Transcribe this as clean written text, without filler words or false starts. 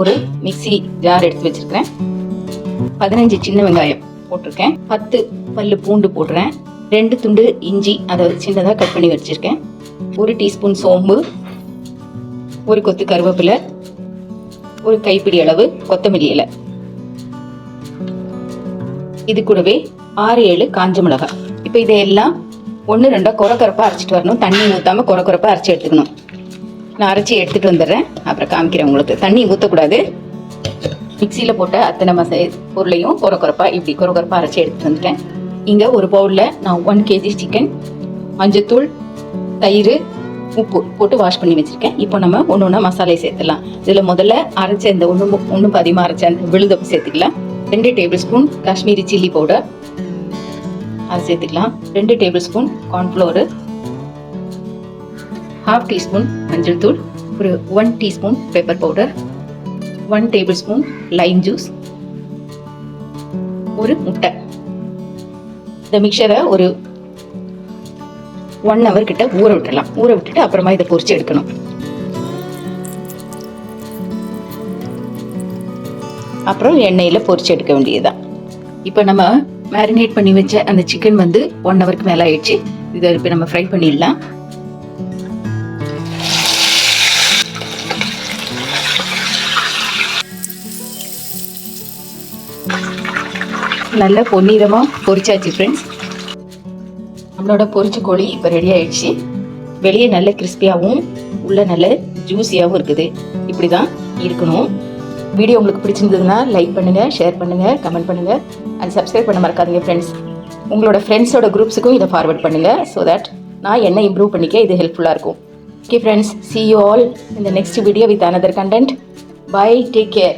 ஒரு mixie jar எடுத்து வச்சிருக்கேன். 15 சின்ன வெங்காயம் போட்டிருக்கேன். 10 பல்லு பூண்டு போடுறேன். 2 துண்டு இஞ்சி அதை சின்னதாக கட் பண்ணி வச்சிருக்கேன். 1 டீஸ்பூன் சோம்பு, 1 கொத்து கருவேப்பிலை, 1 கைப்பிடி அளவு கொத்தமல்லி இலை. இது கூடவே 6-7 காஞ்ச மிளகாய். இப்போ இதையெல்லாம் 1-2 கொரக்கொரப்பாக அரைச்சிட்டு வரணும். தண்ணி ஊற்றாமல் கொரக்கொரப்பாக அரைச்சி எடுத்துக்கணும். நான் அரைச்சி எடுத்துகிட்டு வந்துடுறேன், அப்புறம் காமிக்கிறேன் உங்களுக்கு. தண்ணி ஊற்றக்கூடாது. மிக்சியில் போட்ட அத்தனை பொருளையும் கொரக்கொரப்பாக இப்படி கொரக்கொரப்பாக அரைச்சி எடுத்துகிட்டு வந்துட்டேன். இங்கே ஒரு பவுலில் நான் 1 kg சிக்கன், மஞ்சத்தூள், தயிர், உப்பு போட்டு வாஷ் பண்ணி வச்சுருக்கேன். இப்போ நம்ம ஒன்று ஒன்றா மசாலையை சேர்த்துடலாம். இதில் முதல்ல அரைச்ச இந்த ஒன்று பாதியமாக அரைச்ச அந்த விழுதப்பு சேர்த்துக்கலாம். 2 table spoon Kashmiri chilli powder அது சேர்த்துக்கலாம். 2 டேபிள் ஸ்பூன் கார்ன்ஃப்ளோரு, 1/2 டீஸ்பூன் மஞ்சள் தூள், ஒரு 1 teaspoon pepper powder, 1 table spoon Lime juice, ஒரு முட்டை. இந்த மிக்சரை ஒரு 1 hour கிட்ட ஊற விட்டுடலாம். ஊற விட்டுட்டு அப்புறமா இதை பொரிச்சு எடுக்கணும். அப்புறம் எண்ணெயில் பொரிச்சு எடுக்க வேண்டியதுதான். இப்போ நம்ம மேரினேட் பண்ணி வச்ச அந்த சிக்கன் 1 hour மேலே ஆயிடுச்சு. இதை இப்போ நம்ம ஃப்ரை பண்ணிடலாம். நல்ல பொன்னிறமாக பொரிச்சாச்சு ஃப்ரெண்ட்ஸ். நம்மளோட பொரிச்ச கோழி இப்போ ரெடி ஆயிடுச்சு. வெளியே நல்ல கிறிஸ்பியாகவும் உள்ள நல்ல ஜூஸியாகவும் இருக்குது. இப்படி தான் இருக்கணும். வீடியோ உங்களுக்கு பிடிச்சிருந்ததுன்னா லைக் பண்ணுங்கள், ஷேர் பண்ணுங்கள், கமெண்ட் பண்ணுங்கள் அண்ட் சப்ஸ்கிரைப் பண்ண மறக்காதீங்க ஃப்ரெண்ட்ஸ். உங்களோட ஃப்ரெண்ட்ஸோட குரூப்ஸுக்கும் இதை ஃபார்வர்ட் பண்ணுங்கள். ஸோ தட் நான் என்ன இம்ப்ரூவ் பண்ணிக்க இது ஹெல்ப்ஃபுல்லாக இருக்கும். Okay friends, see you all in the next video with another content. Bye, take care.